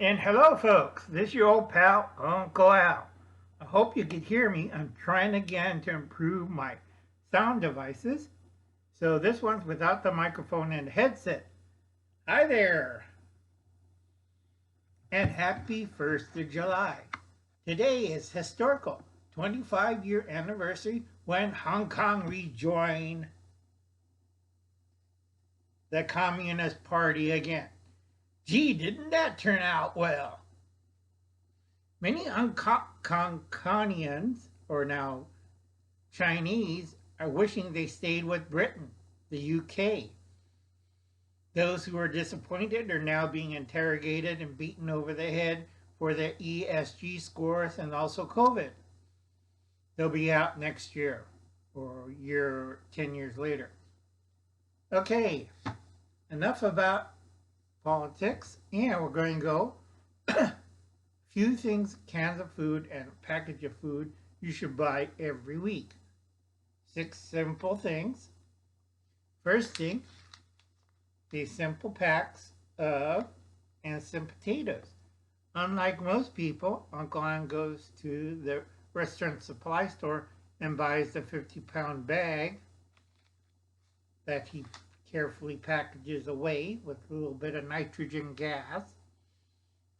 And hello, folks. This is your old pal, Uncle Al. I hope you can hear me. I'm trying again to improve my sound devices. So this one's without the microphone and headset. Hi there, and happy 1st of July. Today is historical 25-year anniversary when Hong Kong rejoined the Communist Party again. Gee, didn't that turn out well? Many Kongkonians, or now Chinese, are wishing they stayed with Britain, the UK. Those who are disappointed are now being interrogated and beaten over the head for their ESG scores and also COVID. They'll be out next year or 10 years later. Okay, enough about politics, and we're going to go few things, cans of food and a package of food you should buy every week. 6 simple things. First thing, these simple packs of instant potatoes. Unlike most people, Uncle Ann goes to the restaurant supply store and buys the 50-pound bag that he carefully packages away with a little bit of nitrogen gas,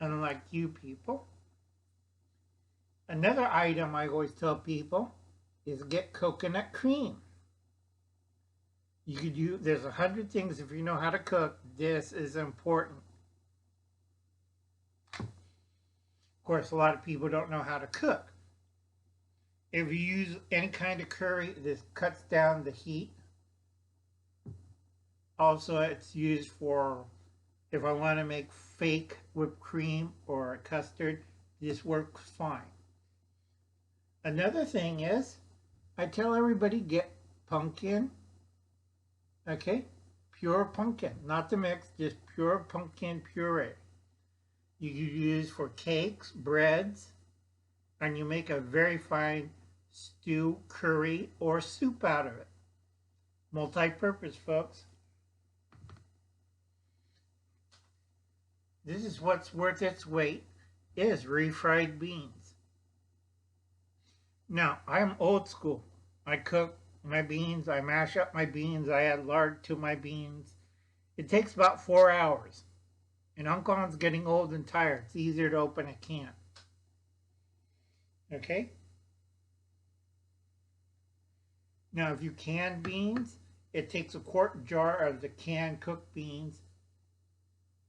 unlike you people. Another item I always tell people is get coconut cream. You could use, there's 100 things if you know how to cook. This is important. Of course, a lot of people don't know how to cook. If you use any kind of curry, this cuts down the heat. Also, it's used for if I want to make fake whipped cream or a custard, this works fine. Another thing is, I tell everybody get pumpkin, okay? Pure pumpkin, not the mix, just pure pumpkin puree. You can use for cakes, breads, and you make a very fine stew, curry, or soup out of it. Multi-purpose, folks. This is what's worth its weight, is refried beans. Now, I'm old school. I cook my beans, I mash up my beans, I add lard to my beans. It takes about 4 hours. And Uncle On's getting old and tired. It's easier to open a can. Okay? Now, if you can beans, it takes a quart jar of the canned cooked beans.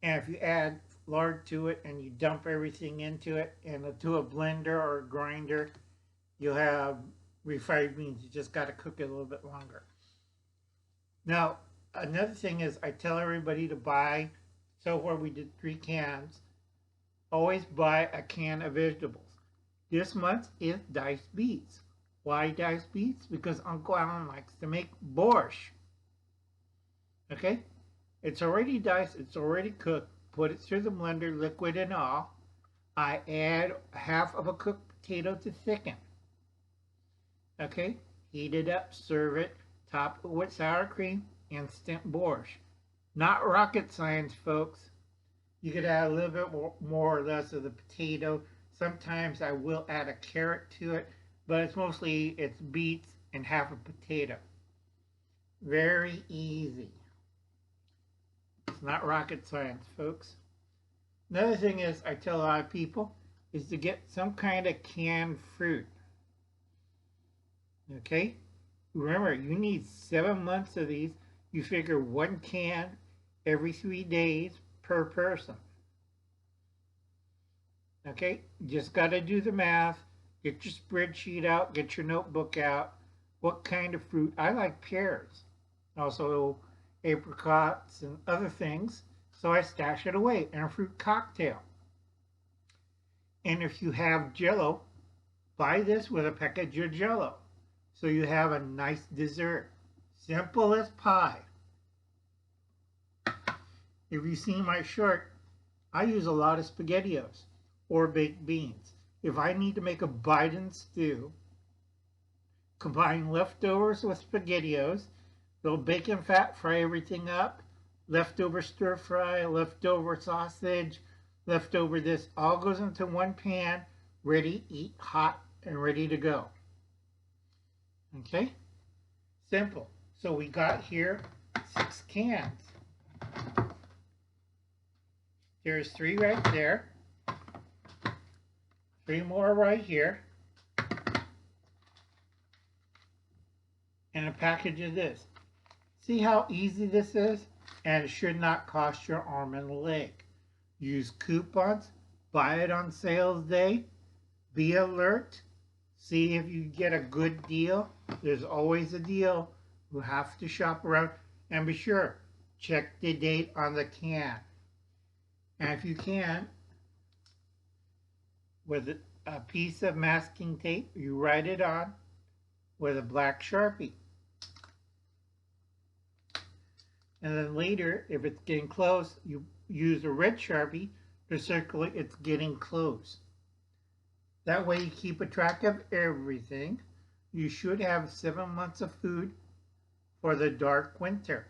And if you add lard to it and you dump everything into it and to a blender or a grinder, you'll have refried beans. You just got to cook it a little bit longer. Now, another thing is I tell everybody to buy, so far we did 3 cans, always buy a can of vegetables. This month is diced beets. Why diced beets? Because Uncle Alan likes to make borscht. Okay? It's already diced, it's already cooked. Put it through the blender, liquid and all. I add half of a cooked potato to thicken. Okay? Heat it up, serve it, top it with sour cream, instant borscht. Not rocket science, folks. You could add a little bit more or less of the potato. Sometimes I will add a carrot to it, but it's beets and half a potato. Very easy. It's not rocket science, folks. Another thing is I tell a lot of people is to get some kind of canned fruit. Okay? Remember, you need 7 months of these. You figure 1 can every 3 days per person. Okay? Just got to do the math. Get your spreadsheet out. Get your notebook out. What kind of fruit? I like pears. Also apricots and other things. So I stash it away in a fruit cocktail. And if you have Jell-O, buy this with a package of Jell-O. So you have a nice dessert. Simple as pie. If you see my shirt, I use a lot of SpaghettiOs or baked beans. If I need to make a Biden stew, combine leftovers with SpaghettiOs, little bacon fat, fry everything up, leftover stir fry, leftover sausage, left over. This all goes into one pan, ready, eat hot, and ready to go. Okay? Simple. So we got here 6 cans. There's 3 right there. 3 more right here. And a package of this. See how easy this is? And it should not cost your arm and a leg. Use coupons. Buy it on sales day. Be alert. See if you get a good deal. There's always a deal. You have to shop around. And be sure, check the date on the can. And if you can, with a piece of masking tape, you write it on with a black Sharpie. And then later, if it's getting close, you use a red Sharpie to circle it's getting close. That way you keep a track of everything. You should have 7 months of food for the dark winter.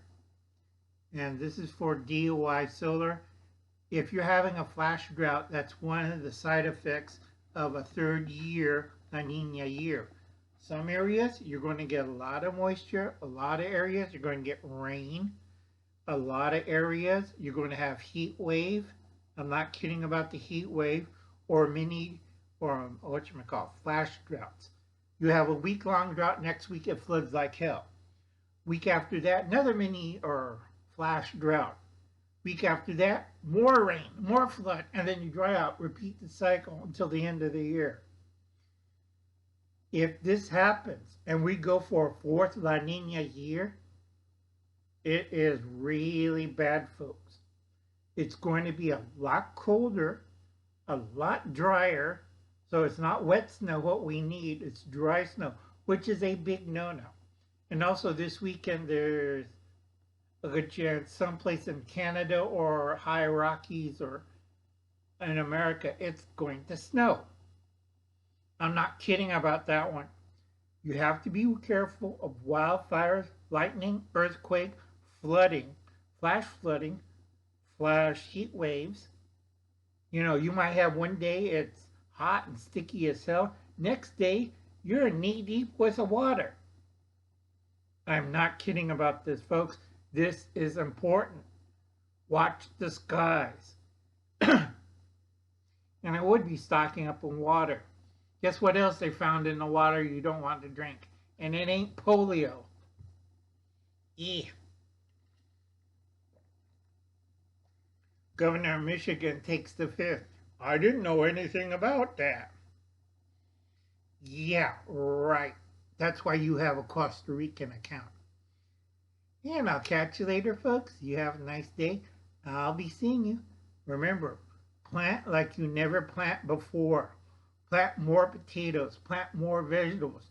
And this is for DOI solar. If you're having a flash drought, that's one of the side effects of a 3rd year La Nina year. Some areas you're going to get a lot of moisture. A lot of areas you're going to get rain. A lot of areas you're going to have heat wave. I'm not kidding about the heat wave or flash droughts. You have a week-long drought. Next week it floods like hell. Week after that, another mini or flash drought. Week after that, more rain, more flood, and then you dry out. Repeat the cycle until the end of the year. If this happens and we go for a 4th La Nina year, it is really bad, folks. It's going to be a lot colder, a lot drier. So it's not wet snow what we need, it's dry snow, which is a big no-no. And also this weekend there's a good chance someplace in Canada or High Rockies or in America it's going to snow. I'm not kidding about that one. You have to be careful of wildfires, lightning, earthquake, flooding, flash heat waves. You know, you might have one day it's hot and sticky as hell. Next day, you're knee deep with the water. I'm not kidding about this, folks. This is important. Watch the skies. And I would be stocking up on water. Guess what else they found in the water you don't want to drink? And it ain't polio. Yeah. Governor of Michigan takes the 5th. I didn't know anything about that. Yeah, right. That's why you have a Costa Rican account. And I'll catch you later, folks. You have a nice day. I'll be seeing you. Remember, plant like you never plant before. Plant more potatoes. Plant more vegetables.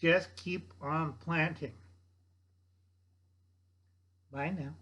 Just keep on planting. Bye now.